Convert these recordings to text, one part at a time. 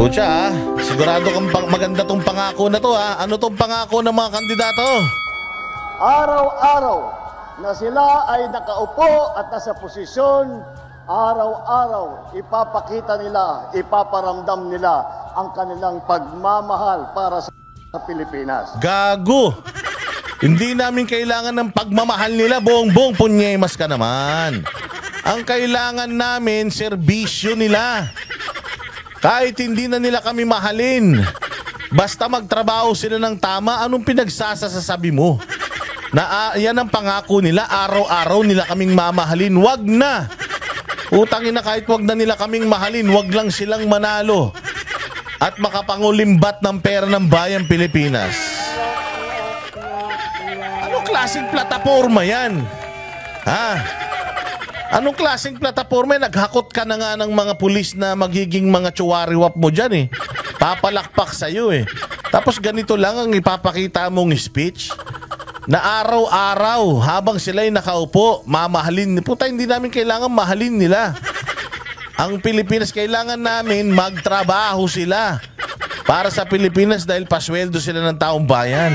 Pucha, sigurado kang maganda tong pangako na to ha. Ano tong pangako ng mga kandidato? Araw-araw na sila ay nakaupo at nasa posisyon, araw-araw ipapakita nila, ipaparamdam nila ang kanilang pagmamahal para sa Pilipinas. Gago! Hindi namin kailangan ng pagmamahal nila, bongbong, punyemas ka naman. Ang kailangan namin, serbisyo nila. Kahit hindi na nila kami mahalin, basta magtrabaho sila ng tama, anong pinagsasasabi mo? Na yan ang pangako nila, araw-araw nila kaming mamahalin. Wag na! Utangin na, kahit wag na nila kaming mahalin, wag lang silang manalo at makapangulimbat ng pera ng bayang Pilipinas. Anong klaseng plataforma yan? Ha? Anong klaseng plataforma? Naghakot ka na nga ng mga pulis na magiging mga tsuwariwap mo dyan eh. Papalakpak sa'yo eh. Tapos ganito lang ang ipapakita mong speech na araw-araw habang sila'y nakaupo, mamahalin. Puta, hindi namin kailangan mahalin nila. Ang Pilipinas, kailangan namin magtrabaho sila para sa Pilipinas dahil pasweldo sila ng taong bayan.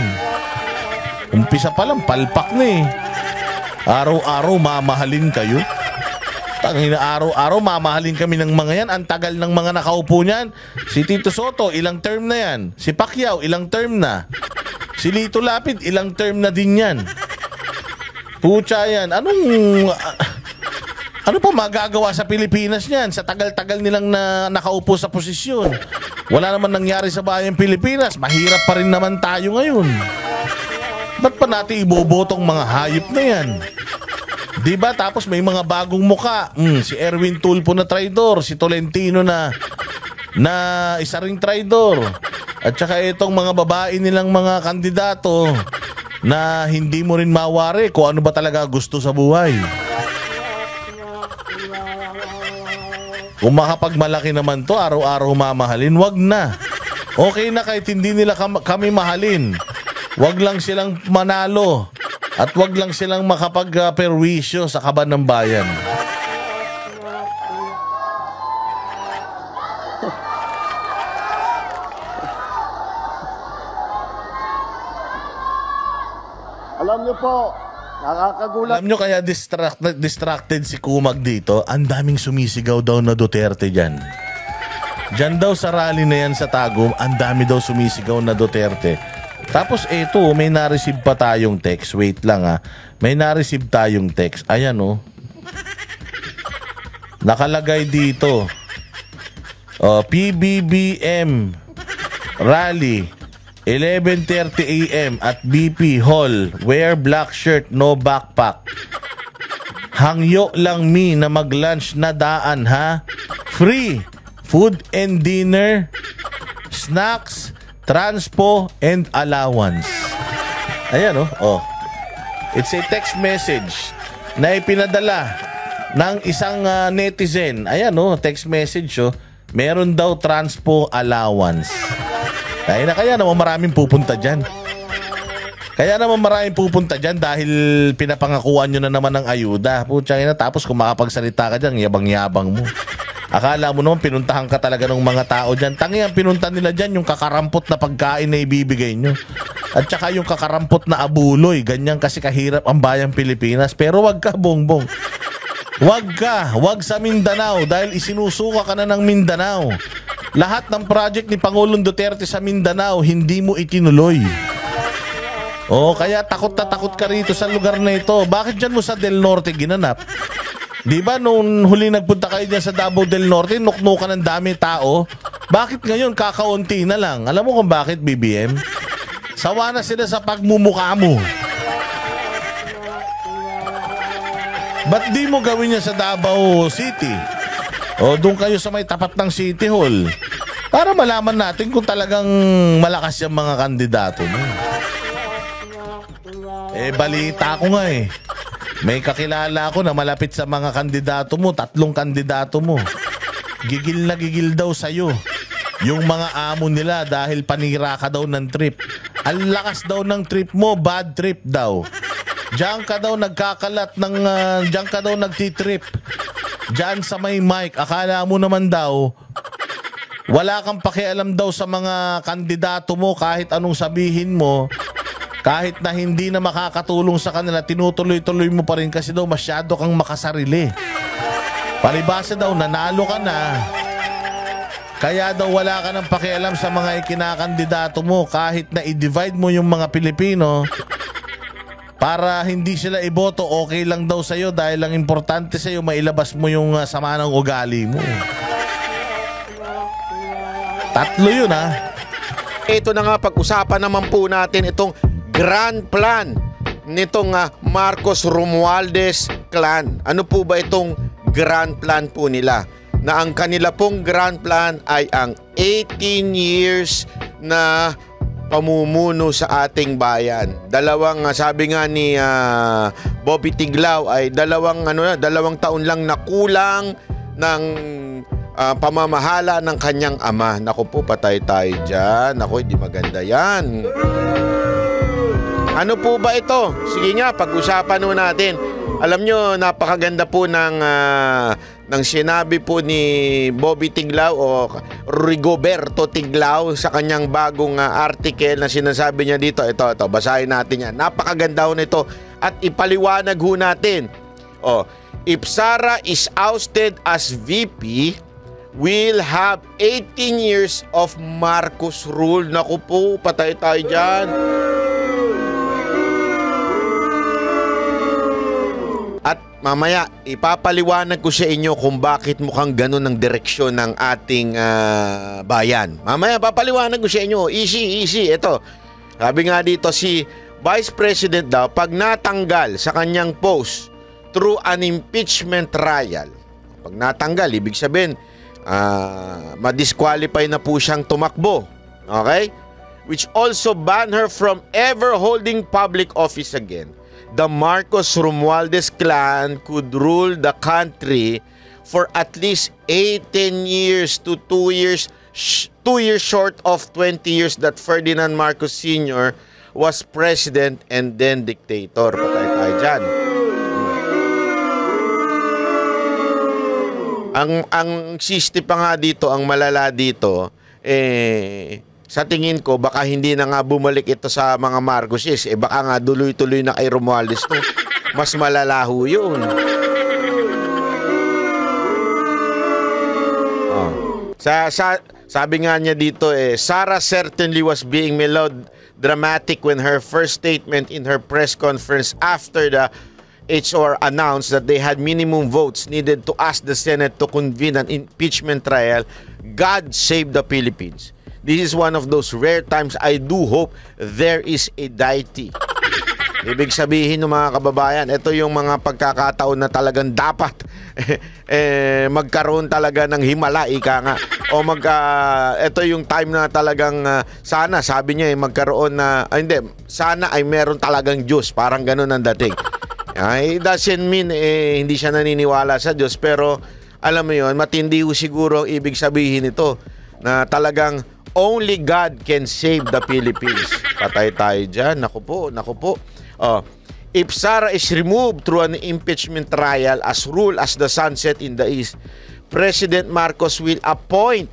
Umpisa pa lang, palpak na eh. Araw-araw mamahalin kayo. Tangina, araw-araw mamahalin kami ng mga yan. Ang tagal ng mga nakaupo niyan. Si Tito Soto, ilang term na yan. Si Pacquiao, ilang term na. Si Lito Lapid, ilang term na din yan. Pucha yan. Ano pa magagawa sa Pilipinas niyan? Sa tagal-tagal nilang nakaupo sa posisyon. Wala naman nangyari sa bayang Pilipinas. Mahirap pa rin naman tayo ngayon. Ba't pa natin ibobotong mga hayop na yan? Diba? Tapos may mga bagong muka. Si Erwin Tulfo na traidor. Si Tolentino na isa ring traidor. At saka itong mga babae nilang mga kandidato na hindi mo rin mawari kung ano ba talaga gusto sa buhay. Kung makapagmalaki naman to, araw-araw mamahalin, wag na. Okay na kahit hindi nila kami mahalin. Wag lang silang manalo. At wag lang silang makapag-perwisyo sa kaban ng bayan. Alam niyo po, nakakagulat. Alam nyo kaya distracted si Kumag dito? Ang daming sumisigaw daw na Duterte dyan. Dyan daw sa rally na yan sa Tagum, ang dami daw sumisigaw na Duterte. Tapos eto, may na-receive pa tayong text. Wait lang ha. May na-receive tayong text. Ayan oh. Nakalagay dito. PBBM Rally 11:30 AM at BP Hall. Wear black shirt, no backpack. Hangyo lang mi na mag-lunch na daan ha. Free food and dinner, snacks, transpo and allowance. Ayan oh. It's a text message na ipinadala ng isang netizen. Ayan text message meron daw transpo allowance. Kaya naman maraming pupunta dyan. Dahil pinapangakuan nyo na naman ng ayuda. Putsang ina, tapos kung makapagsalita ka dyan, yabang-yabang mo. Akala mo naman pinuntahan ka talaga ng mga tao dyan. Tangi ang pinunta nila dyan, yung kakarampot na pagkain na ibibigay nyo. At saka yung kakarampot na abuloy. Ganyan kasi kahirap ang bayang Pilipinas. Pero wag ka, bongbong. Wag sa Mindanao dahil isinusuka ka na ng Mindanao. Lahat ng project ni Pangulong Duterte sa Mindanao, hindi mo itinuloy. Kaya takot na takot ka rito sa lugar na ito. Bakit dyan mo sa Del Norte ginanap? Di ba nung huli nagpunta kayo dyan sa Davao del Norte, nuknukan ng dami tao? Bakit ngayon kakaunti na lang? Alam mo kung bakit, BBM? Sawa na sila sa pagmumukha mo. Ba't di mo gawin niya sa Davao City? Doon kayo sa may tapat ng City Hall. Para malaman natin kung talagang malakas yung mga kandidato mo. Balita ko nga may kakilala ako na malapit sa mga kandidato mo, 3 kandidato mo. Gigil na gigil daw sa'yo yung mga amo nila dahil panira ka daw ng trip. Ang lakas daw ng trip mo, bad trip daw. Diyan ka daw nagkakalat ng, diyan ka daw nagtitrip. Diyan sa may mic, akala mo naman daw Wala kang pakialam daw sa mga kandidato mo kahit anong sabihin mo. Kahit na hindi na makakatulong sa kanila, tinutuloy-tuloy mo pa rin kasi daw masyado kang makasarili. Palibasa daw, nanalo ka na. Kaya daw wala ka ng pakialam sa mga ikinakandidato mo kahit na i-divide mo yung mga Pilipino para hindi sila iboto, okay lang daw sa'yo dahil ang importante sa'yo mailabas mo yung sama ng ugali mo. Tatlo yun ha. Ito na nga, pag-usapan naman po natin itong grand plan nitong Marcos Romualdez clan. Ano po ba itong grand plan po nila? Na ang kanila pong grand plan ay ang 18 years na pamumuno sa ating bayan. Dalawang sabi nga ni Bobby Tiglao ay dalawang taon lang na kulang ng pamamahala ng kanyang ama. Naku po, patay tayo dyan. Naku, hindi maganda yan. Ano po ba ito? Sige nga, pag-usapan po natin. Alam nyo, napakaganda po ng sinabi po ni Bobby Tiglao o Rigoberto Tiglao sa kanyang bagong article na sinasabi niya dito. Ito, basahin natin yan. Napakaganda ho nito at ipaliwanag ho natin. If Sara is ousted as VP, we'll have 18 years of Marcos rule. Naku po, patay tayo dyan. At mamaya, ipapaliwanag ko sa inyo kung bakit mukhang ganun ang direksyon ng ating bayan. Mamaya, papaliwanag ko sa inyo. Easy. Ito, sabi nga dito, si Vice President daw, pag natanggal sa kanyang post through an impeachment trial, pag natanggal, ibig sabihin, ma-disqualify na po siyang tumakbo. Okay? Which also ban her from ever holding public office again. The Marcos Romualdez clan could rule the country for at least 18 years to 2 years short of 20 years that Ferdinand Marcos Sr. was president and then dictator. Patay tayo dyan. Ang sisti pa nga dito, ang malala dito, sa tingin ko, baka hindi na nga bumalik ito sa mga Marcoses. Baka nga tuloy-tuloy na kay Romualdez to. Mas malalaho yun. Sabi nga niya dito, Sara certainly was being melodramatic when her first statement in her press conference after the HR announced that they had minimum votes needed to ask the Senate to convene an impeachment trial. God save the Philippines. This is one of those rare times I do hope there is a deity. Ibig sabihin ng mga kababayan, ito yung mga pagkakataon na talagang dapat magkaroon talaga ng himala, ika nga. O ito yung time na talagang sana, sabi niya magkaroon na, sana ay meron talagang Diyos. Parang ganun ang dating. It doesn't mean hindi siya naniniwala sa Diyos, pero alam mo yun, matindi ho siguro ibig sabihin ito na talagang only God can save the Philippines. Patay tayo dyan. Naku po. If Sara is removed through an impeachment trial as rule as the sunset in the east, President Marcos will appoint.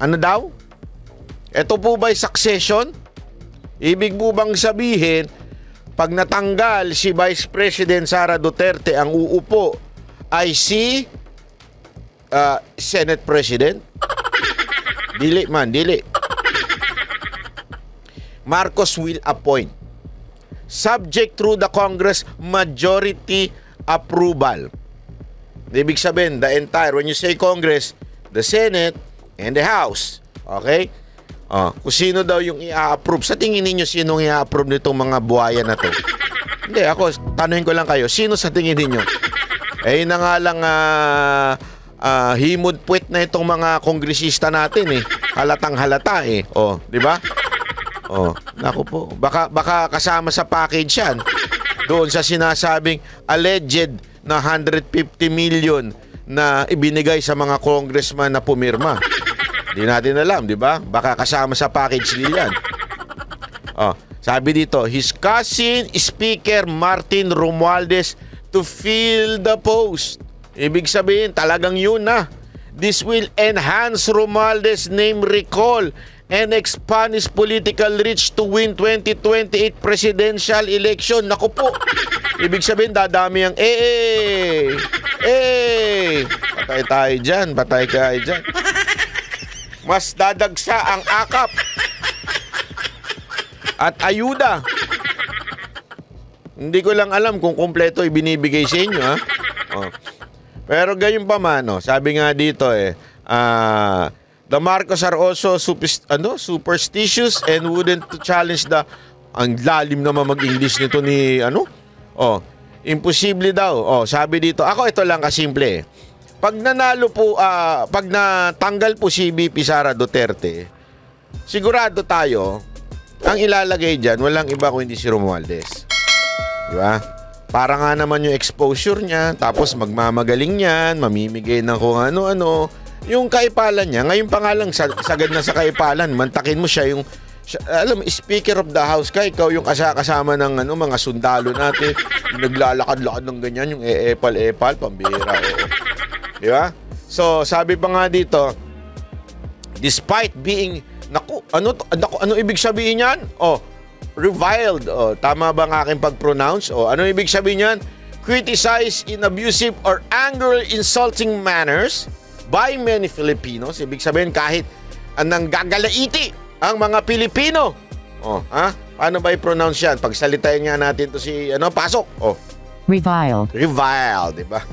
Ano daw? Ito po ba'y succession? Ibig po bang sabihin, pag natanggal si Vice President Sara Duterte, ang uupo ay si Senate President? Dili. Marcos will appoint. Subject through the Congress majority approval. Ibig sabihin, when you say Congress, the Senate and the House. Okay? Kung sino daw yung i-approve. Sa tingin ninyo, sinong i-approve nitong mga buhaya na to? Hindi, ako, tanuhin ko lang kayo. Sino sa tingin ninyo? Na nga lang himod puwet na itong mga kongresista natin halatang halata di ba? Naku po, baka kasama sa package yan doon sa sinasabing alleged na 150 million na ibinigay sa mga congressman na pumirma. Hindi natin alam, di ba? Baka kasama sa package nila yan. Sabi dito, his cousin Speaker Martin Romualdez to fill the post. Ibig sabihin, talagang yun na. This will enhance Romualdez' name recall and expand his political reach to win 2028 presidential election. Naku po. Ibig sabihin, dadami ang patay tayo dyan, patay kayo dyan. Mas dadagsa ang akap at ayuda. Hindi ko lang alam kung kumpleto ibinibigay sa inyo, ha? Oh. Pero gayon pa man, sabi nga dito the Marcos are also superstitious and wouldn't challenge ang lalim naman mag-English nito ni imposible daw. Sabi dito, ako ito lang kasimple. Pag nanalo po, pag natanggal po si VP Sara Duterte, sigurado tayo, ang ilalagay dyan, walang iba kundi si Romualdez. Di ba? Para nga naman yung exposure niya, tapos magmamagaling yan, mamimigay ng kung ano-ano. Yung kaipalan niya, ngayon pa nga lang, sagad na sa kaipalan, mantakin mo siya yung, alam, Speaker of the House ka, ikaw yung kasama ng mga sundalo natin, yung naglalakad-lakad ng ganyan, yung epal-epal, pambira, Di ba? So, sabi pa nga dito, despite being, ano ibig sabihin yan? Reviled. Tama ba ang aking pag-pronounce? Ano ibig sabihin yan? Criticize in abusive or anger insulting manners by many Filipinos. Ibig sabihin kahit anong gagalaiti ang mga Pilipino. Paano ba i-pronounce yan? Pagsalitain nga natin to si, pasok. Reviled. Reviled, di ba?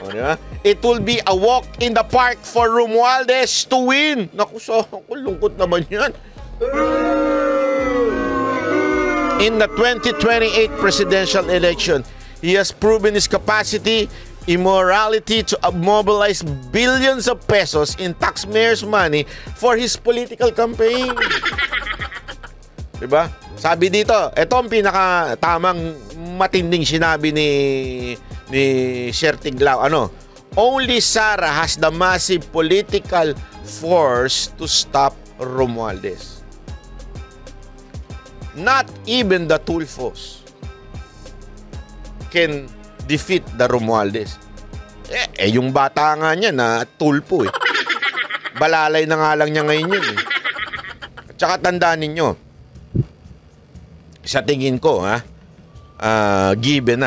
Diba? It will be a walk in the park for Romualdez to win. Naku, lungkot naman yan. In the 2028 presidential election, he has proven his capacity, immorality to mobilize billions of pesos in taxpayers' money for his political campaign. Diba? Sabi dito, ito ang pinaka-tamang matinding sinabi ni Sir Tiglao. Only Sara has the massive political force to stop Romualdez. Not even the Tulfos can defeat the Romualdez. Yung bata nga niya na tulpo Balalay na nga lang niya ngayon yun At saka tandaan ninyo, sa tingin ko, given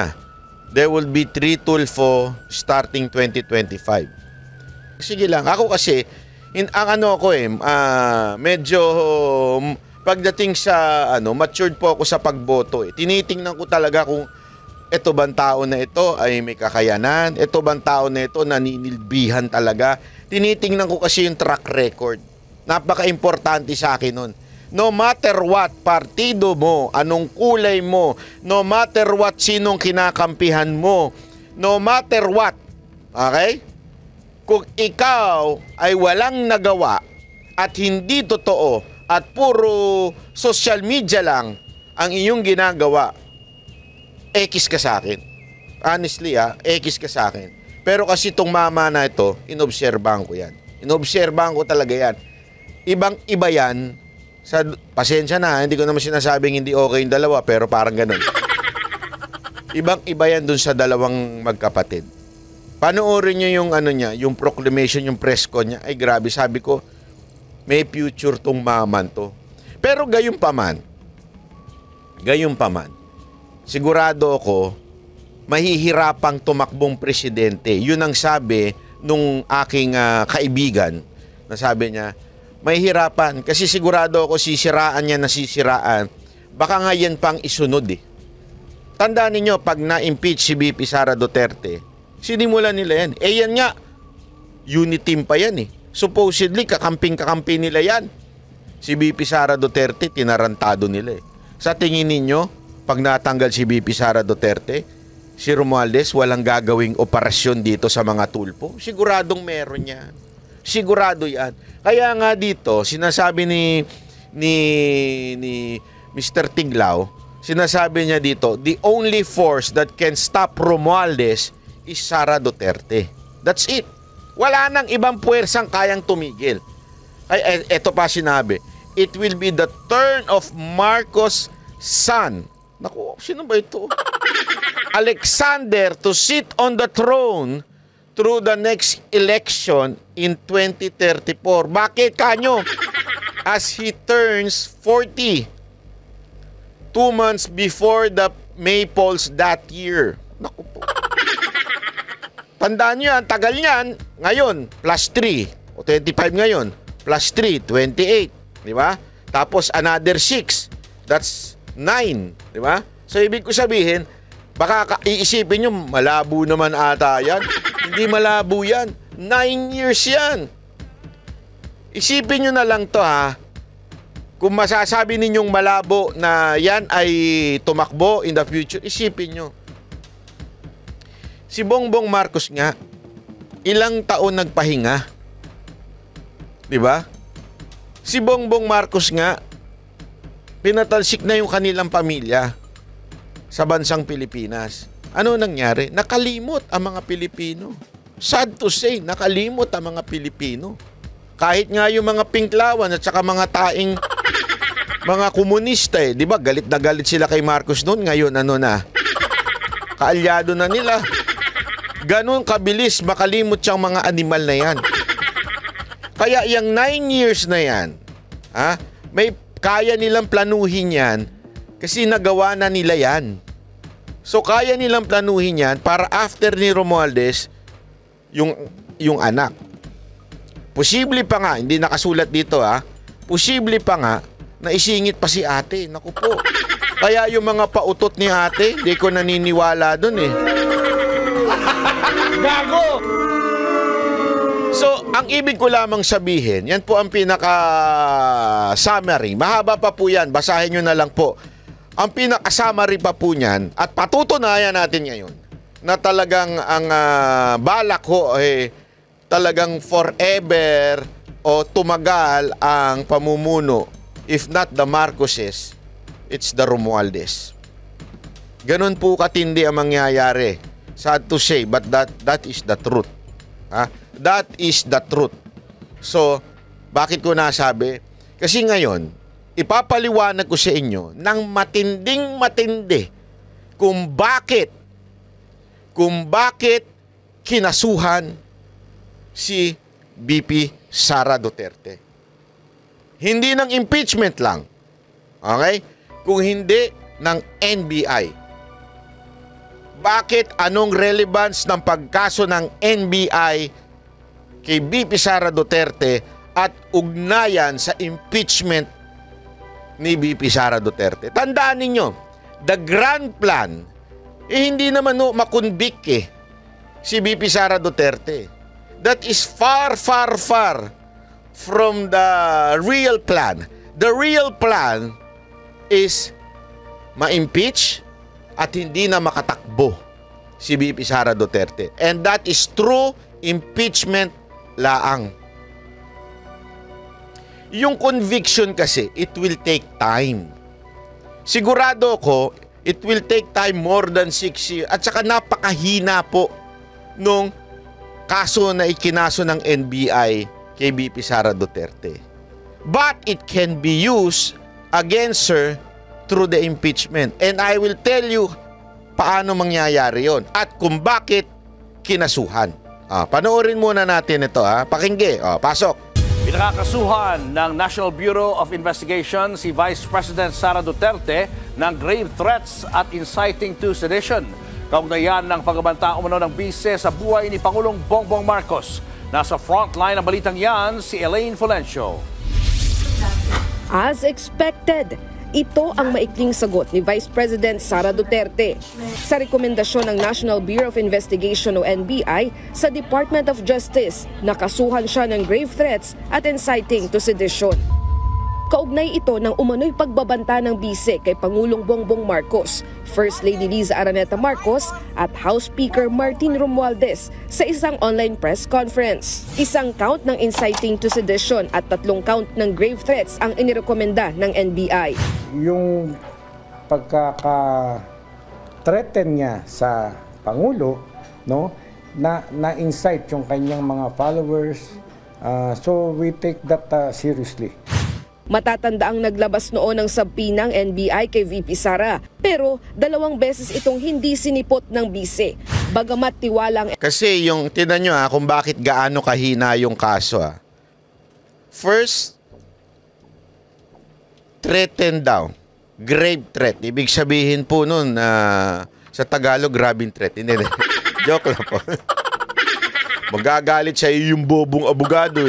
there will be 3 Tulfo starting 2025. Sige lang, ako kasi, medyo pagdating sa, matured po ako sa pagboto. Tinitingnan ko talaga kung ito bang tao na ito ay may kakayanan, ito bang tao na ito naninilbihan talaga. Tinitingnan ko kasi yung track record. Napaka-importante sa akin nun. No matter what, partido mo, anong kulay mo, no matter what, sinong kinakampihan mo, no matter what, okay? Kung ikaw ay walang nagawa at hindi totoo at puro social media lang ang iyong ginagawa, ekis ka sa akin. Honestly, ekis ka sa akin. Pero kasi itong mama na ito, inobserbahan ko yan. Inobserbahan ko talaga yan. Ibang-iba yan. Pasensya na, hindi ko naman sinasabing hindi okay yung dalawa, pero parang ganun. Ibang-iba yan dun sa dalawang magkapatid. Panoorin nyo yung yung proclamation, yung press con niya. Ay grabe, sabi ko, may future tong maman to. Pero gayon pa man, sigurado ako, mahihirapang tumakbong presidente. Yun ang sabi nung aking kaibigan, na sabi niya, mahihirapan kasi sigurado ako sisiraan niya na sisiraan. Baka nga yan pang isunod Tandaan ninyo, pag na-impeach si VP Sara Duterte, sinimulan nila yan. Yan nga, unit team pa yan Supposedly, kakamping-kakampi nila yan. Si VP Sara Duterte, tinarantado nila Sa tingin ninyo, pag natanggal si VP Sara Duterte, si Romualdez walang gagawing operasyon dito sa mga tulpo? Siguradong meron yan. Sigurado yan. Kaya nga dito, sinasabi ni Mr. Tiglao, sinasabi niya dito, the only force that can stop Romualdez is Sara Duterte. That's it. Wala nang ibang puwersang kayang tumigil. Ay, eto pa sinabi, it will be the turn of Marcos' son. Naku, sino ba ito? Alexander to sit on the throne through the next election in 2034. Bakit kanyo? As he turns 40, 2 months before the May polls that year. Naku po. Tandaan nyo yan, tagal yan. Ngayon, plus 3. O 25 ngayon. Plus 3, 28. Di ba? Tapos another 6. That's 9. Di ba? So, ibig ko sabihin, baka iisipin nyo, malabo naman ata yan. Hindi malabo yan. 9 years yan. Isipin nyo na lang to ha. Kung masasabi ninyong malabo na yan ay tumakbo in the future, isipin nyo. Si Bongbong Marcos nga, ilang taon nagpahinga? Diba? Si Bongbong Marcos nga, pinatalsik na yung kanilang pamilya sa bansang Pilipinas. Ano nangyari? Nakalimot ang mga Pilipino. Sad to say, nakalimot ang mga Pilipino. Kahit nga yung mga pinklawan at saka mga taing mga komunista di ba? Galit na galit sila kay Marcos noon. Ngayon ano na? Kaalyado na nila. Ganon kabilis makalimot siyang mga animal na yan. Kaya yung 9 years na yan, may kaya nilang planuhin yan kasi nagawa na nila yan. So kaya nilang planuhin yan para after ni Romualdez, yung anak. Posible pa nga, hindi nakasulat dito posible pa nga na isingit pa si ate. Naku po. Kaya yung mga pautot ni ate, di ko naniniwala dun Gago! So, ang ibig ko lamang sabihin, yan po ang pinaka-summary. Mahaba pa po yan, basahin nyo na lang po. Ang pinaka-summary pa po niyan, at patutunayan natin ngayon, na talagang ang balak ko talagang forever o tumagal ang pamumuno. If not the Marcoses, it's the Romualdez. Ganun po katindi ang mangyayari. Sad to say, but that is the truth. That is the truth. So, bakit ko nasabi? Kasi ngayon, ipapaliwanag ko sa inyo ng matinding matindi kung bakit kinasuhan si BP Sara Duterte. Hindi ng impeachment lang. Okay? Kung hindi ng NBI. Bakit? Anong relevance ng pagkaso ng NBI kay BP Sara Duterte at ugnayan sa impeachment ni BP Sara Duterte? Tandaan ninyo, the grand plan, hindi naman makonvict si BP Sara Duterte. That is far, far, far from the real plan. The real plan is ma-impeach at hindi na makatakbo si BP Sara Duterte. And that is true impeachment laang. Yung conviction kasi, it will take time. Sigurado ko, it will take time more than 6 years. At saka napakahina po nung kaso na ikinaso ng NBI kay BP Sara Duterte. But it can be used against her through the impeachment. And I will tell you paano mangyayari yon at kung bakit kinasuhan. Panoorin muna natin ito. Pakingge. Pasok. Pinakakasuhan ng National Bureau of Investigation si Vice President Sara Duterte ng grave threats at inciting to sedition. Kaugnayan ng pagbabanta umano ng bise sa buhay ni Pangulong Bongbong Marcos. Nasa frontline ng balitang yan, si Elaine Fulencio. As expected, ito ang maikling sagot ni Vice President Sara Duterte sa rekomendasyon ng National Bureau of Investigation o NBI sa Department of Justice na kasuhan siya ng grave threats at inciting to sedition. Kaugnay ito ng umano'y pagbabanta ng bise kay Pangulong Bongbong Marcos, First Lady Liza Araneta Marcos at House Speaker Martin Romualdez sa isang online press conference. Isang count ng inciting to sedition at 3 count ng grave threats ang inirekomenda ng NBI. Yung pagkaka-threaten niya sa Pangulo, na-incite yung kanyang mga followers, so we take that seriously. Matatanda ang naglabas noon ng sabina ng NBI kay VP Sara, pero 2 beses itong hindi sinipot ng bise. Bagamat tiwalang Kasi yung, tinan nyo kung bakit gaano kahina yung kaso First, threatened daw. Grave threat. Ibig sabihin po nun, sa Tagalog, grabing threat. Hindi. Joke lang po. Magagalit siya yung bobong abogado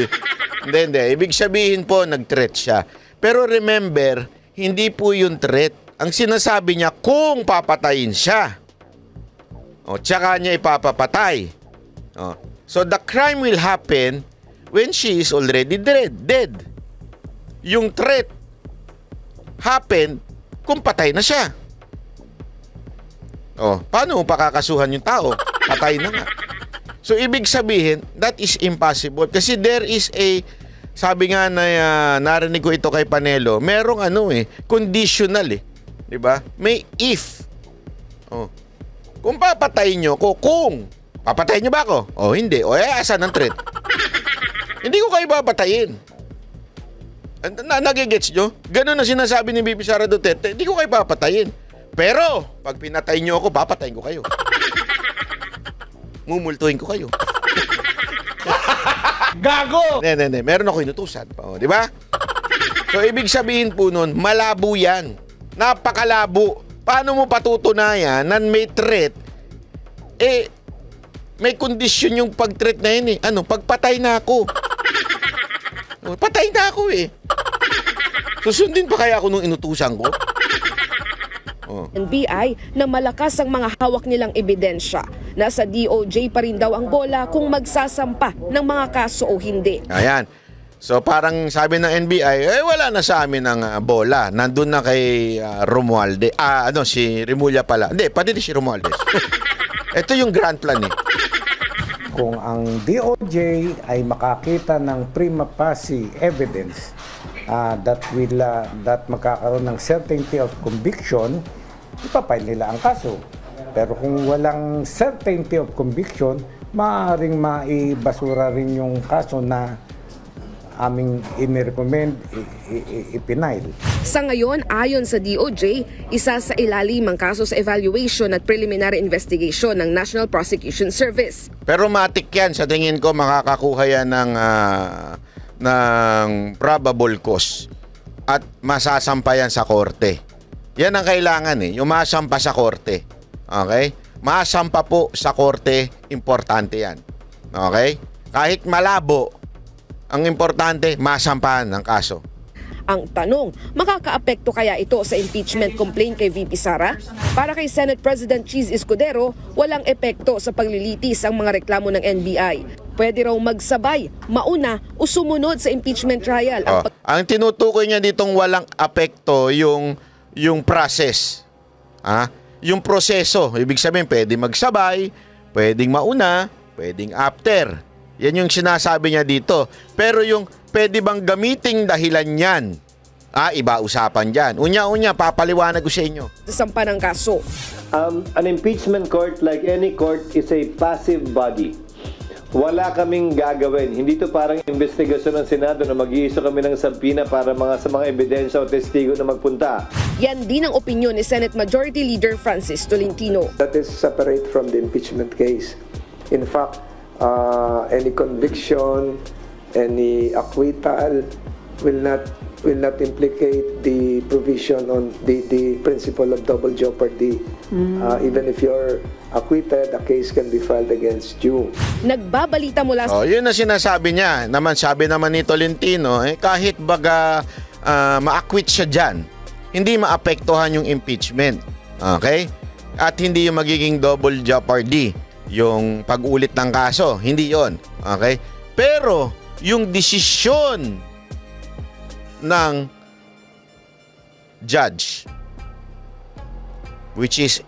Hindi. Ibig sabihin po, nag-threat siya. Pero remember, hindi po yung threat. Ang sinasabi niya, kung papatayin siya. Tsaka niya ipapapatay. So the crime will happen when she is already dead. Yung threat happen kung patay na siya. Paano mo pakakasuhan yung tao? Patay na nga. So ibig sabihin, that is impossible. Kasi there is sabi nga na narinig ko ito kay Panelo, merong conditional Diba? May if. Kung papatayin nyo ko, kung papatayin nyo ba ako? Hindi. Asan ang threat? Hindi ko kayo papatayin. Nagigets nyo? Ganun na sinasabi ni BP Sara Duterte, hindi ko kayo papatayin. Pero, pag pinatayin nyo ako, papatayin ko kayo. Mumultuhin ko kayo. Gago! Hindi. Meron ako inutusan. Di ba? So, ibig sabihin po nun, malabo yan. Napakalabo. Paano mo patutunayan na may threat? May kondisyon yung pag-threat na yun pagpatay na ako. Patay na ako Susundin pa kaya ako nung inutusan ko? NBI na malakas ang mga hawak nilang ebidensya. Nasa DOJ pa rin daw ang bola kung magsasampa ng mga kaso o hindi. Ayan. So parang sabi ng NBI, wala na sa amin ang bola. Nandun na kay Romualdez. Si Remulla pala. Hindi, pati si Romualdez. Ito yung grand plan Kung ang DOJ ay makakita ng prima facie evidence that magkakaroon ng certainty of conviction, ipapile nila ang kaso. Pero kung walang certainty of conviction, maaaring maibasura rin yung kaso na aming inirecommend ipinail. Sa ngayon, ayon sa DOJ, isa sa ilalim ang kaso sa evaluation at preliminary investigation ng National Prosecution Service. Pero matik yan. Sa tingin ko, makakakuha yan ng probable cause at masasampa yan sa korte. Yan ang kailangan yung masampa sa korte. Okay? Masampa po sa korte, importante yan. Okay? Kahit malabo, ang importante, masampahan ng kaso. Ang tanong, makakaapekto kaya ito sa impeachment complaint kay VP Sara? Para kay Senate President Cheese Escudero, walang epekto sa paglilitis ang mga reklamo ng NBI. Pwede raw magsabay, mauna o sumunod sa impeachment trial. Ang tinutukoy niya ditong walang apekto yung process. Yung proseso. Ibig sabihin, pwede magsabay, pwedeng mauna, pwedeng after. Yan yung sinasabi niya dito. Pero yung pwede bang gamiting dahilan yan? Iba usapan dyan. Unya-unya, papaliwanag ko sa inyo. Sampa ng kaso. An impeachment court, like any court, is a passive body. Wala kaming gagawin. Hindi to parang investigasyon ng Senado na mag-iiso kami ng sampina para sa mga ebidensya o testigo na magpunta. Yan din ang opinyon ni Senate Majority Leader Francis Tolentino. That is separate from the impeachment case. In fact, any conviction, any acquittal will not implicate the provision on the principle of double jeopardy. Even if you're acquitted, a case can be filed against you. Nagbabalita mula sa... Yun na sinasabi niya. Sabi naman ni Tolentino, kahit baga ma-acquit siya dyan, hindi maapektuhan yung impeachment. Okay? At hindi yung magiging double jeopardy. Yung pag-ulit ng kaso, hindi yon. Okay? Pero, yung desisyon ng judge, which is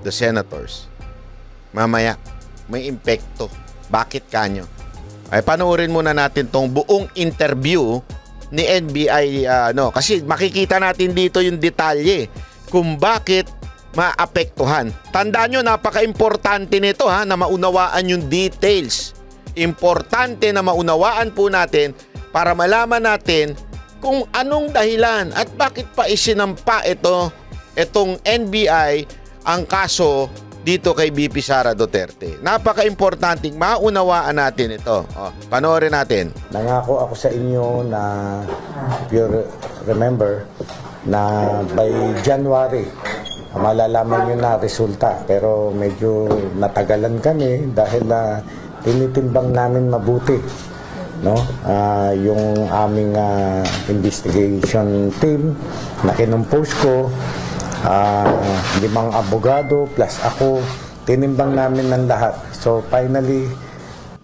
the senators, mamaya, may impekto. Bakit kanyo? Panoorin muna natin tong buong interview ni NBI, kasi makikita natin dito yung detalye kung bakit maapektuhan. Tandaan nyo, napaka-importante nito na maunawaan yung details. Importante na maunawaan po natin para malaman natin kung anong dahilan at bakit pa isinampa itong NBI ang kaso dito kay VP Sara Duterte. Napaka-importanting maunawaan natin ito. Panoorin natin. Nangako ako sa inyo na, if you remember, na by January, malalaman nyo na resulta. Pero medyo natagalan kami dahil tinitimbang namin mabuti, no? Yung aming investigation team na kinumpose ko, 5 abogado plus ako, tinimbang namin ng lahat. So finally,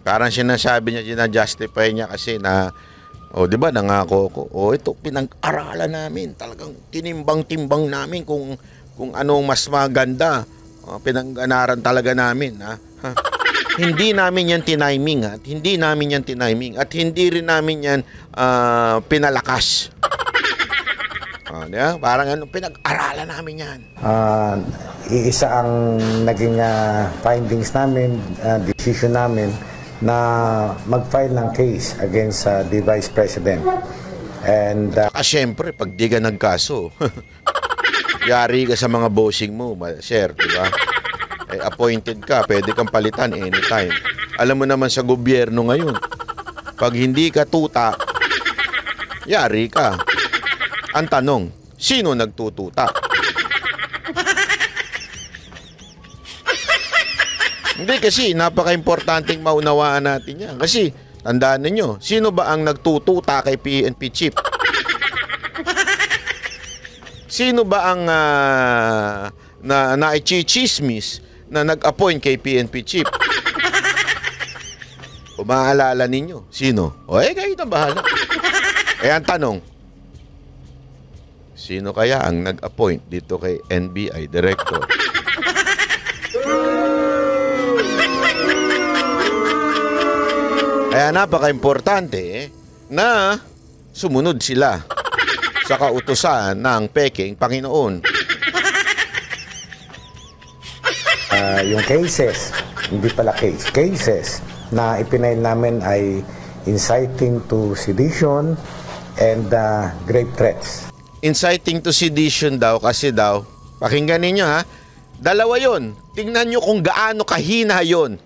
parang sinasabi niya, ginajustify niya kasi na, di ba, nangako ko. Ito, pinag-aralan namin. Talagang tinimbang-timbang namin kung anong mas maganda. Pinag-anaran talaga namin, ha? Hindi namin yan tiniming, ha? Hindi namin yan tiniming. At hindi rin namin yan pinalakas. Diba? Parang pinag-aralan namin yan. Iisa ang naging findings namin, decision namin, na mag-file ng case against the Vice President. And siyempre, pag di ka nagkaso, yari ka sa mga bossing mo, sir, di ba? Appointed ka, pwede kang palitan anytime. Alam mo naman sa gobyerno ngayon, pag hindi ka tuta, yari ka. Ang tanong, sino nagtututa? Hindi, kasi napaka-importanting maunawaan natin yan. Kasi, tandaan ninyo, sino ba ang nagtututa kay PNP Chief? Sino ba ang na-chichismis na nag-appoint kay PNP Chief? O maaalala ninyo, sino? Kayo na bahala. Ang tanong, sino kaya ang nag-appoint dito kay NBI Director? Kaya napaka-importante na sumunod sila sa kautusan ng peking Panginoon. Yung cases, hindi pala cases na ipinail namin ay inciting to sedition and grave threats. Inciting to sedition daw kasi daw, pakinggan ninyo, ha, dalawa yon. Tingnan nyo kung gaano kahina yon.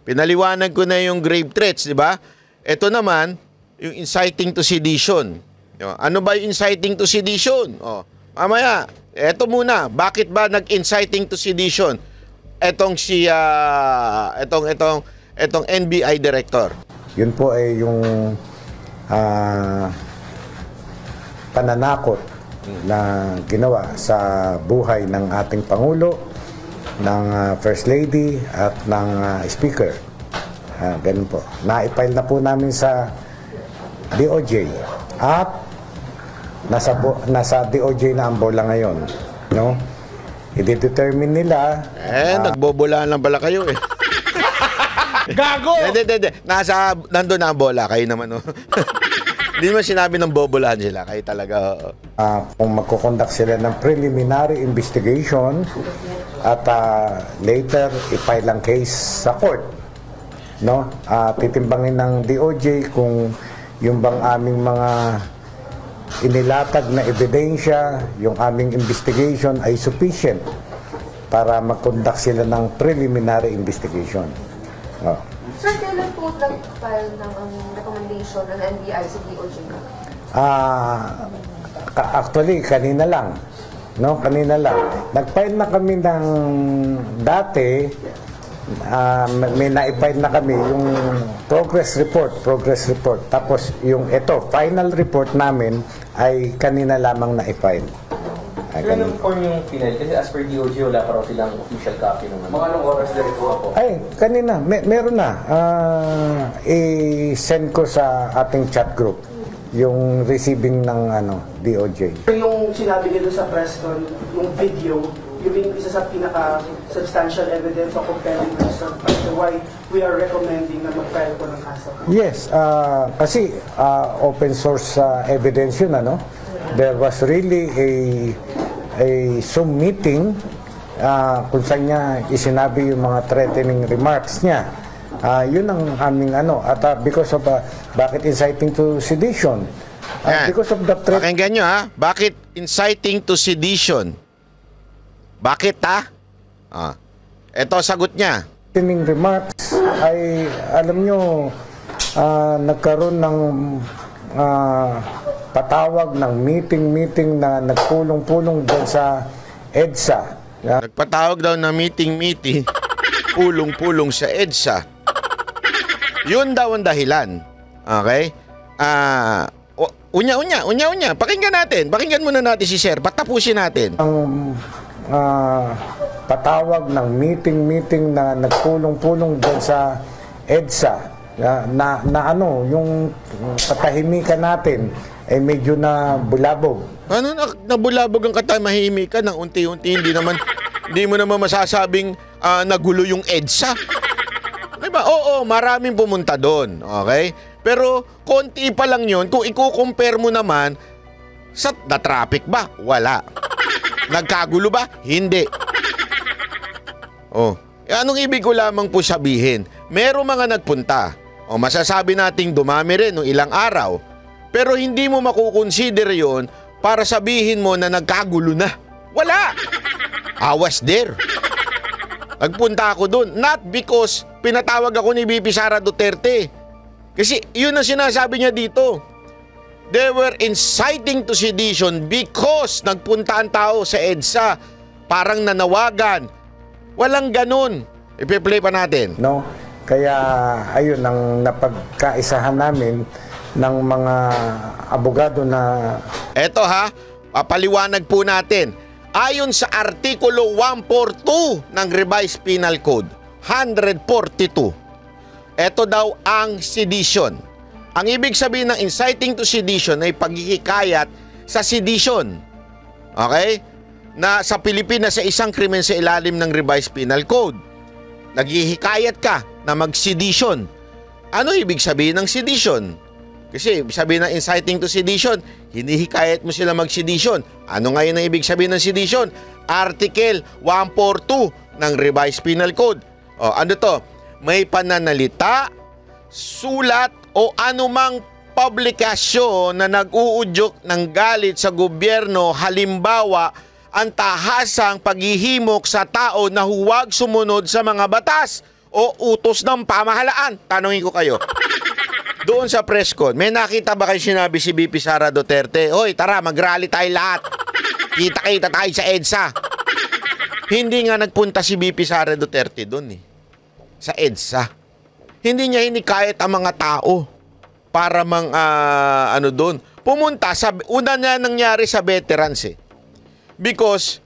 Pinaliwanag ko na yung grave threats, di ba? Ito naman, yung inciting to sedition. Ano ba yung inciting to sedition? Mamaya, eto muna, bakit ba nag-inciting to sedition? Etong NBI director. Yun po ay yung pananakot na ginawa sa buhay ng ating Pangulo, ng First Lady at ng Speaker. Ganun po. Na-file na po namin sa DOJ at nasa DOJ na ang bola ngayon. No? I-determine nila. Nagbobolaan lang pala kayo eh. Gago! Hindi. Nandun na ang bola. Kayo naman, no? Hindi naman sinabi ng bobolaan sila. Kayo talaga. Kung magkukonduct sila ng preliminary investigation at later i-file ang case sa court, no? Titimbangin ng DOJ kung yung bang aming mga inilatag na ebidensya, yung aming investigation ay sufficient para mag-conduct sila ng preliminary investigation. Sir, kailan po nag-file ng recommendation ng NBI sa DOJ? Actually, kanina lang. No, kanina lang. Nag-file na kami ng dati, may na-file na kami yung progress report. Tapos yung final report namin ay kanina lamang na-file. Anong form yung final? Kasi as per DOJ, wala pa raw silang official copy naman. Mga anong oras na rin po? Ay, kanina. Meron na. I-send ko sa ating chat group yung receiving ng DOJ. Yung sinabi nila sa press con, yung video, yung isa sa pinaka-substantial evidence o compelling reason as to why we are recommending na mag-file po ng kaso. Yes, kasi open source evidence yun, There was really a Zoom meeting kung saan niya isinabi yung mga threatening remarks niya. Yun ang aming at because of bakit inciting to sedition? Because of the threat. Pakinggan nyo, ha? Bakit inciting to sedition? Bakit, ha? Ito sagot niya. Opening remarks ay, alam nyo, nagkaroon ng patawag ng meeting na nagpulong-pulong dyan sa EDSA. Nagpatawag daw na meeting, pulong-pulong sa EDSA. Yun daw ang dahilan. Okay? Unya. Pakinggan muna natin si Sir. Patapusin natin. Ang patawag ng meeting na nagpulong-pulong dyan sa EDSA na ano, yung katahimikan natin ay medyo na bulabog. Ano nabulabog ang katahimikan ng unti-unti? Hindi mo naman masasabing nagulo yung EDSA. Diba? Oo, maraming pumunta doon. Okay? Pero konti pa lang yun. Kung i-compare mo naman, sa na-traffic ba? Wala. Nagkagulo ba? Hindi. Oh, anong ibig ko lamang po sabihin? Merong mga nagpunta. O masasabi nating dumami rin ng ilang araw. Pero hindi mo makukonsider yon para sabihin mo na nagkagulo na. Wala. I was there. Nagpunta ako doon. Not because pinatawag ako ni VP Sara Duterte. Kasi yun ang sinasabi niya dito. They were inciting to sedition because nagpunta ang tao sa EDSA. Parang nanawagan. Walang ganun. Ipi-play pa natin. No? Kaya ayun ang napagkaisahan namin ng mga abogado na... Eto ha, papaliwanag po natin. Ayon sa Artikulo 142 ng Revised Penal Code, 142, ito daw ang sedition. Ang ibig sabihin ng inciting to sedition ay paghihikayat sa sedition. Okay? Na sa Pilipinas sa isang krimen sa ilalim ng Revised Penal Code. Naghihikayat ka na mag-sedition. Ano ibig sabihin ng sedition? Kasi sabihin ng inciting to sedition, hinihikayat mo sila mag-sedition. Ano ngayon ang ibig sabihin ng sedition? Article 142 ng Revised Penal Code. O, ano to? May pananalita, sulat o anumang publikasyon na nag-uudyok ng galit sa gobyerno, halimbawa, ang tahasang paghihimok sa tao na huwag sumunod sa mga batas o utos ng pamahalaan. Tanungin ko kayo. Doon sa press con, may nakita ba kayo sinabi si VP Sara Duterte? Hoy, tara, mag-rally tayo lahat. Kita-kita tayo sa EDSA. Hindi nga nagpunta si VP Sara Duterte doon eh. Sa EDSA. Hindi niya hinikayat ang mga tao para doon. Pumunta, una na nangyari sa veterans eh. Because,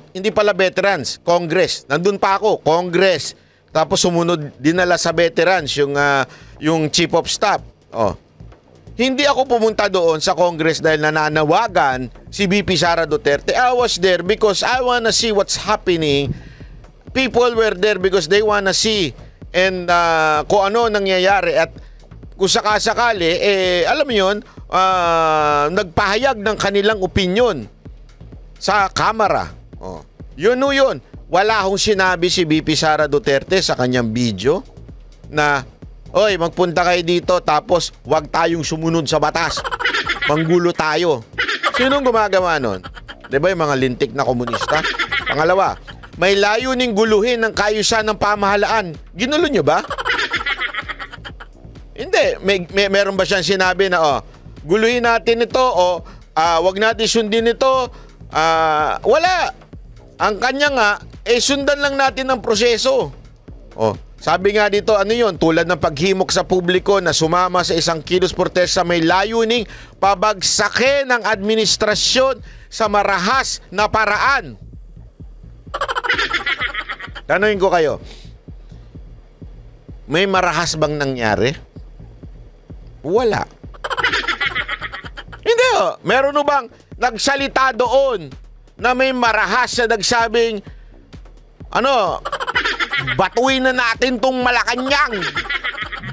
hindi pala veterans, Congress. Nandun pa ako, Congress. Tapos sumunod, dinala sa veterans yung Chief of Staff. Oh. Hindi ako pumunta doon sa Congress dahil nananawagan si VP Sara Duterte. I was there because I wanna see what's happening. People were there because they wanna see and kung ano nangyayari at kung sakasakali, alam mo yun, nagpahayag ng kanilang opinion sa kamera. Oh. Yun. Wala akong sinabi si VP Sara Duterte sa kanyang video na, oy, magpunta kayo dito tapos wag tayong sumunod sa batas. Manggulo tayo. Sinong gumagawa nun? Diba yung mga lintik na komunista? Pangalawa, may layuning guluhin ng kaayusan ng pamahalaan. Ginulo nyo ba? Hindi. Meron ba siyang sinabi na, guluhin natin ito o wag natin sundin ito? Wala. Ang kanya nga, sundan lang natin ang proseso. Sabi nga dito, ano yun? Tulad ng paghimok sa publiko na sumama sa isang kilos protesta may layuning pabagsakin ng administrasyon sa marahas na paraan. Tanungin ko kayo, may marahas bang nangyari? Wala. Hindi meron o bang nagsalita doon na may marahas na nagsabing, batuin na natin tong Malacanang.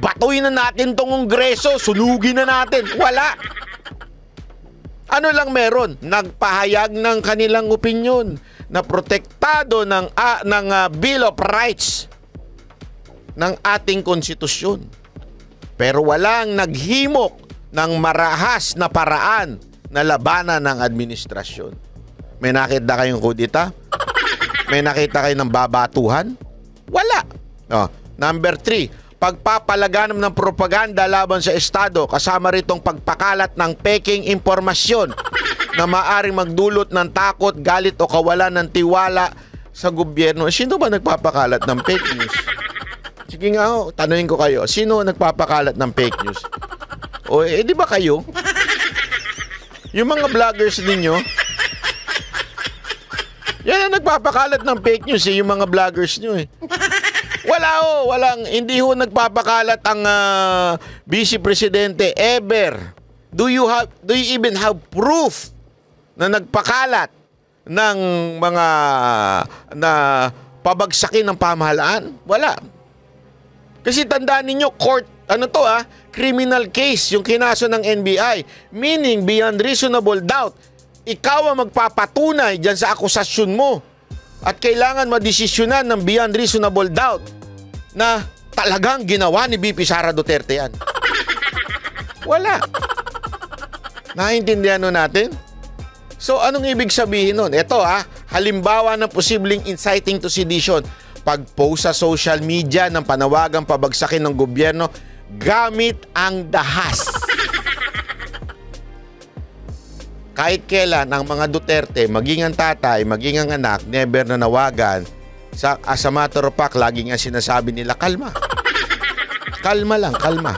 Batuin na natin tong Kongreso. Sunugin na natin. Wala. Ano lang meron? Nagpahayag ng kanilang opinyon na protektado ng Bill of Rights ng ating konstitusyon. Pero walang naghimok ng marahas na paraan na labanan ng administrasyon. May nakita kayong kudita? May nakita kayo ng babatuhan? Wala. Oh, number 3, pagpapalaganap ng propaganda laban sa Estado, kasama ritong pagpakalat ng peking impormasyon na maaaring magdulot ng takot, galit o kawalan ng tiwala sa gobyerno. Sino ba nagpapakalat ng fake news? Sige nga ho, tanungin ko kayo, sino nagpapakalat ng fake news? O di ba kayo? Yung mga vloggers ninyo, yan ang nagpapakalat ng fake news yung mga vloggers nyo hindi ho nagpapakalat ang Vice Presidente ever. Do you even have proof na nagpakalat ng mga na pabagsakin ng pamahalaan? Wala. Kasi tandaan ninyo, court, criminal case yung kinaso ng NBI. Meaning, beyond reasonable doubt, ikaw ang magpapatunay dyan sa akusasyon mo. At kailangan madesisyonan ng beyond reasonable doubt na talagang ginawa ni BP Sara Duterte yan. Wala. Naiintindihan nun natin? So, anong ibig sabihin nun? Ito halimbawa ng posibleng inciting to sedition. Pag-post sa social media ng panawagang pabagsakin ng gobyerno gamit ang dahas. Kahit kailan ang mga Duterte, maging ang tatay, maging ang anak, never na nawagan. As a matter of fact, lagi nga sinasabi nila, kalma. Kalma lang, kalma.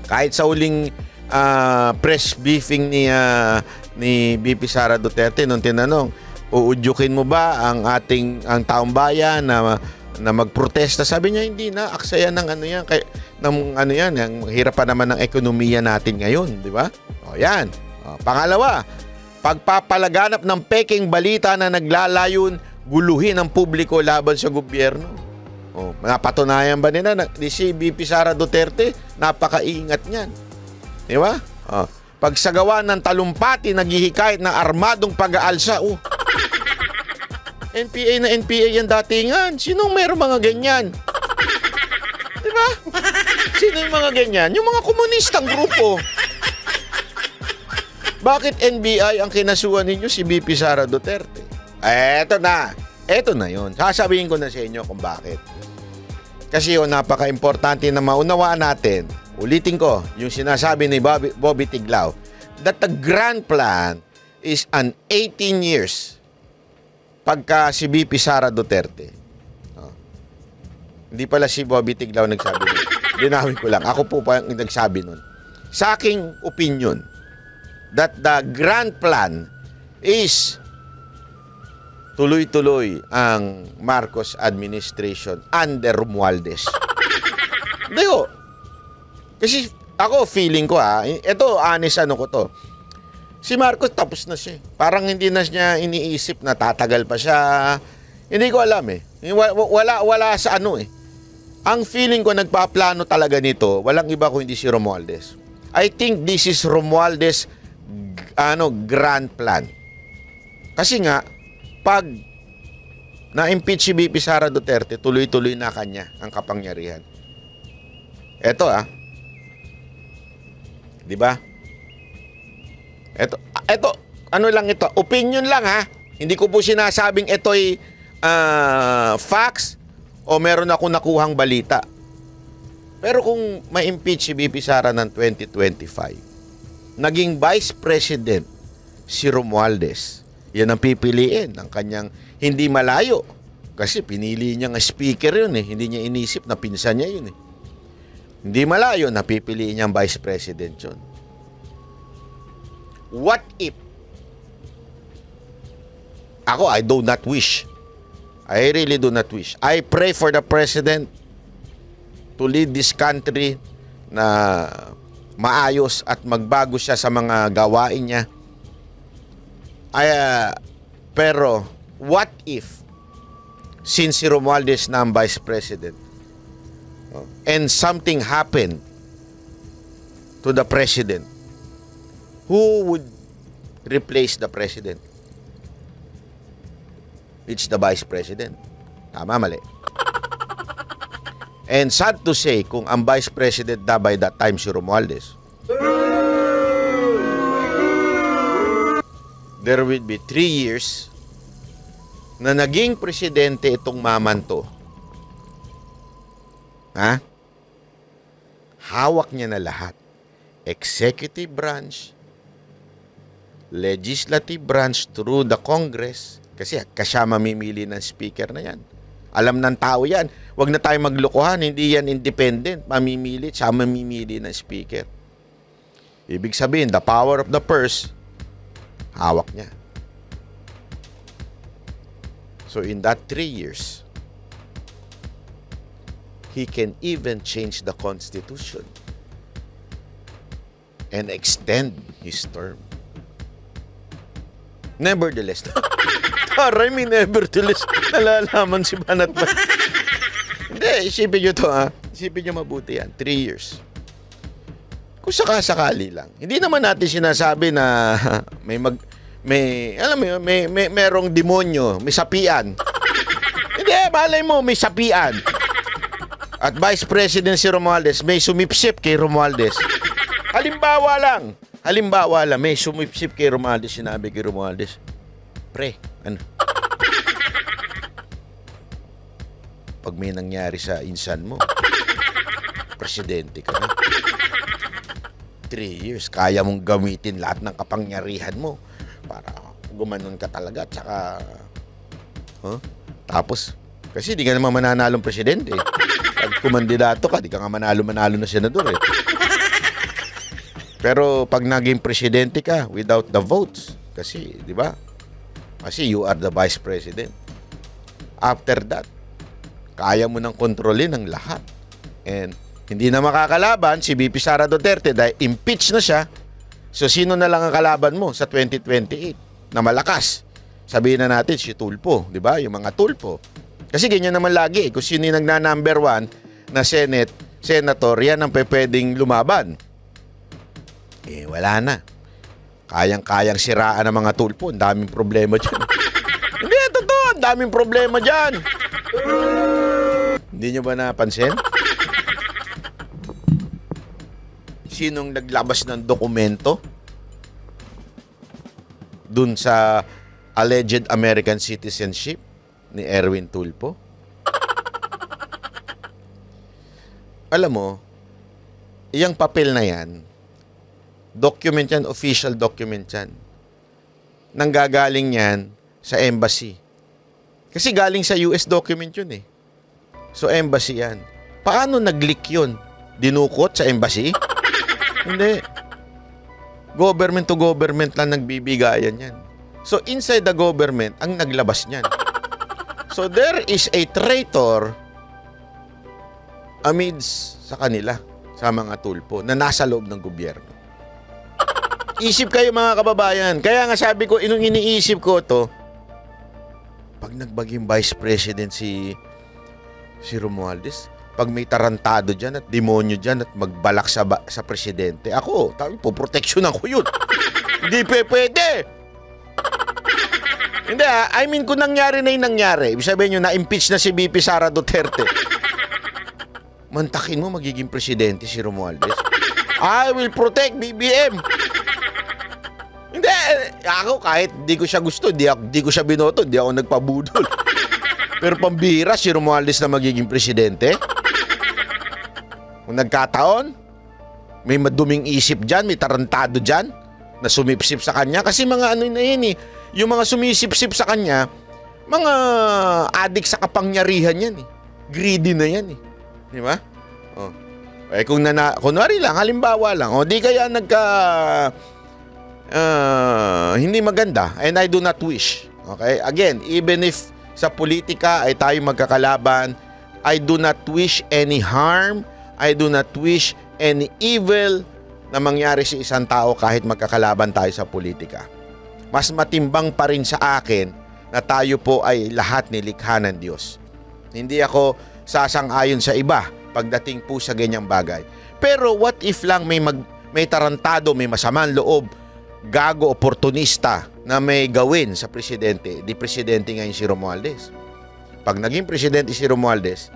Kahit sa uling press briefing ni BP Sara Duterte nung tinanong, uudyukin mo ba ang taong bayan na magprotesta? Sabi niya, hindi na, aksaya ng ang hirap pa naman ng ekonomiya natin ngayon, di ba? O yan. O, pangalawa, pagpapalaganap ng peking balita na naglalayon guluhin ang publiko laban sa gobyerno. O, napatunayan ba nila na si BP Sara Duterte, napakaingat niyan. Di ba? O, pagsagawa ng talumpati, naghihikayat ng armadong pag-aalsa. NPA na NPA yan datingan. Sinong meron mga ganyan? Di ba? Sino yung mga ganyan? Yung mga komunistang grupo. Bakit NBI ang kinasuhan ninyo si BP Sara Duterte? Eto na yun. Sasabihin ko na sa inyo kung bakit. Kasi napaka-importante na maunawaan natin. Ulitin ko, yung sinasabi ni Bobby Tiglao, that the grand plan is an 18 years pagka si BP Sara Duterte. Hindi pala si Bobby Tiglao nagsabi nun. Linawin ko lang. Ako po pa yung nagsabi nun. Sa aking opinion, that the grand plan is tuloy-tuloy ang Marcos administration under Romualdez. Hindi ko. Kasi ako feeling ko ito honest ko to. Si Marcos tapos na siya. Parang hindi na niya iniisip na tatagal pa siya. Hindi ko alam Wala sa Ang feeling ko nagpaplano talaga nito, walang iba kung hindi si Romualdez. I think this is Romualdez grand plan. Kasi nga pag na-impeach si BP Sara Duterte, tuloy-tuloy na kanya ang kapangyarihan. Ito di ba? Ito, lang ito? Opinion lang Hindi ko po sinasabing ito'y facts o meron ako nakuhang balita. Pero kung ma-impeach si BP Sara ng 2025, naging Vice President si Romualdez, yan ang pipiliin ng kanyang hindi malayo. Kasi pinili niya ng speaker yun Hindi niya inisip na pinsan niya yun Hindi malayo na pipiliin niyang Vice President yun. What if? Ako, I do not wish. I really do not wish. I pray for the President to lead this country na maayos at magbago siya sa mga gawain niya. Pero, what if, since si Romualdez na ang Vice President, and something happened to the President, who would replace the President? It's the Vice President. Tama, mali. And sad to say, kung ang Vice President na by that time si Romualdez, there will be 3 years na naging presidente itong mamanto, hawak niya na lahat. Executive branch, legislative branch through the Congress, kasi siya mamimili ng speaker na yan. Alam ng tao yan. Huwag na tayo maglokohan, hindi yan independent. Mamimili, siya mamimili ng speaker. Ibig sabihin, the power of the purse, hawak niya. So in that 3 years, he can even change the Constitution and extend his term. Nevertheless, taray, may nevertheless, nalalaman si Banat ba? Hindi, isipin nyo to Isipin nyo mabuti yan. 3 years. Kung sakasakali lang. Hindi naman natin sinasabi na merong demonyo, may sapian. Hindi, malay mo, may sapian. At Vice President si Romualdez, may sumipsip kay Romualdez. Halimbawa lang, may sumipsip kay Romualdez, sinabi kay Romualdez, pre, pag may nangyari sa insan mo, presidente ka na. 3 years, kaya mong gamitin lahat ng kapangyarihan mo para gumanon ka talaga. Tsaka, tapos, kasi di ka naman mananalong presidente. Pag kumandidato ka, di ka nga manalo na senador eh. Pero pag naging presidente ka without the votes, kasi, di ba? Kasi you are the vice president. After that, kaya mo nang kontrolin ang lahat. And hindi na makakalaban si VP Sara Duterte dahil impeach na siya. So sino na lang ang kalaban mo sa 2028 na malakas? Sabihin na natin si Tulfo, di ba? Yung mga Tulfo. Kasi ganyan naman lagi. Kung sino yung nagna-number 1 na senator, yan ang pwedeng lumaban. Wala na. Kayang-kayang siraan ng mga Tulfo. Ang daming problema dyan. Hindi, totoo. Ang daming problema dyan. Hindi nyo ba napansin? Sinong naglabas ng dokumento dun sa alleged American citizenship ni Erwin Tulfo? Alam mo, iyang papel na yan, document yan, official document yan. Nanggagaling yan sa embassy. Kasi galing sa US document yun eh. So embassy yan. Paano nag-leak yun? Dinukot sa embassy? Hindi. Government to government lang nagbibigayan yan. So inside the government, ang naglabas niyan. So there is a traitor amidst sa kanila, sa mga Tulfo, na nasa loob ng gobyerno. Isip kayo mga kababayan. Kaya nga sabi ko, inong iniisip ko to, pag nagbaging vice president si Romualdez, pag may tarantado dyan at demonyo dyan at magbalak sa presidente, ako, poproteksyonan ko yun. Hindi pwede. Hindi I mean, kung nangyari na yung nangyari, ibig sabihin nyo, na-impeach na si VP Sara Duterte, mantakin mo magiging presidente si Romualdez. I will protect BBM. Hindi, ako kahit di ko siya gusto, di ko siya binoto, di ako nagpabudol. Pero pambira si Romualdez na magiging presidente. Kung nagkataon, may maduming isip dyan, may tarantado dyan, na sumipsip sa kanya. Kasi mga ano na yun eh, yung mga sumisipsip sa kanya, mga adik sa kapangyarihan yan eh. Greedy na yan eh. Di ba? Oh. Kung kunwari lang, halimbawa lang, di kaya hindi maganda, and I do not wish. Okay? Again, even if sa politika ay tayo magkakalaban, I do not wish any harm, I do not wish any evil na mangyari sa isang tao kahit magkakalaban tayo sa politika. Mas matimbang pa rin sa akin na tayo po ay lahat nilikha ng Diyos. Hindi ako sasang-ayon sa iba pagdating po sa ganyang bagay. Pero what if lang may tarantado, may masamang loob, gago, oportunista na may gawin sa presidente, di presidente ngayon si Romualdez. Pag naging presidente si Romualdez,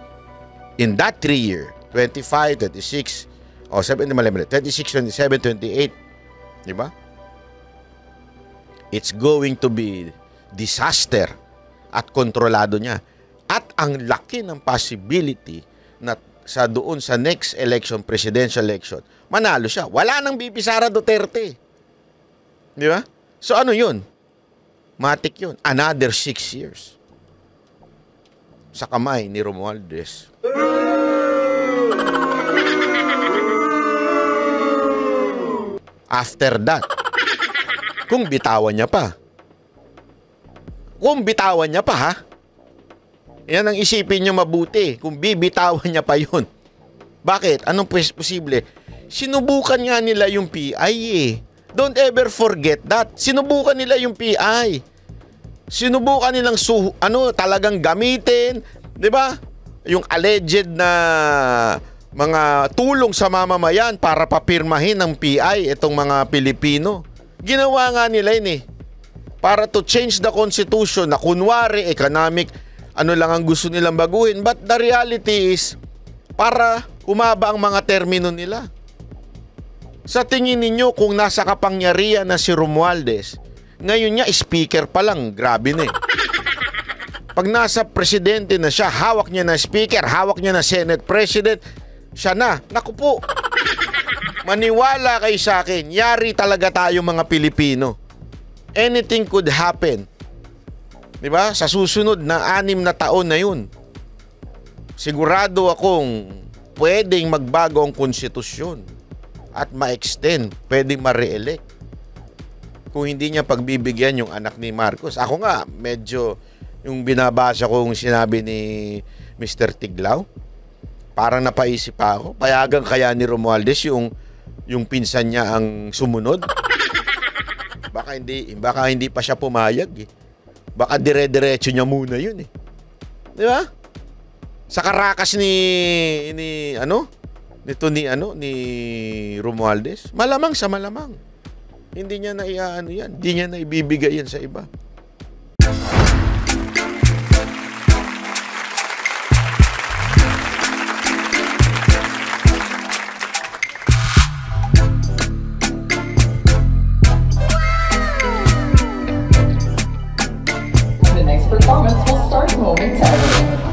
in that 3 year, 25, 26, 26, 27, 28, di ba? It's going to be disaster at kontrolado niya. At ang laki ng possibility na doon sa next election, presidential election, manalo siya. Wala nang BP Sara Duterte. Di ba? So ano yun? Matik yun. Another 6 years sa kamay ni Romualdez. After that, kung bitawan niya pa. Kung bitawan niya pa, ha? Yan ang isipin niyo mabuti. Kung bibitawan niya pa yun. Bakit? Anong posible? Sinubukan nga nila yung PI eh. Don't ever forget that. Sinubukan nila yung PI. Sinubukan nilang talagang gamitin, 'di ba? Yung alleged na mga tulong sa mamamayan para papirmahin ng PI itong mga Pilipino. Ginawa nga nila yun eh. Para to change the constitution na kunwari economic lang ang gusto nilang baguhin. But the reality is para humaba ang mga termino nila. Sa tingin ninyo kung nasa kapangyarihan na si Romualdez, ngayon niya speaker pa lang, grabe na eh. Pag nasa presidente na siya, hawak niya na speaker, hawak niya na Senate President, siya na. Naku po, maniwala kayo sa akin, yari talaga tayo mga Pilipino. Anything could happen. Diba? Sa susunod na 6 na taon na yun, sigurado akong pwedeng magbago ang konstitusyon at ma-extend, pwedeng ma-re-elect. Kung hindi niya pagbibigyan yung anak ni Marcos. Ako nga, medyo yung binabasa kong sinabi ni Mr. Tiglao, parang napaisip pa ako, payagan kaya ni Romualdez yung pinsan niya ang sumunod? Baka hindi pa siya pumayag eh. Baka dire-diretso niya muna yun eh. Di ba? Sa karakas ni Romualdez, malamang sa malamang. Hindi niya yan. Hindi niya na ibibigay yan sa iba. The next performance will start momentarily.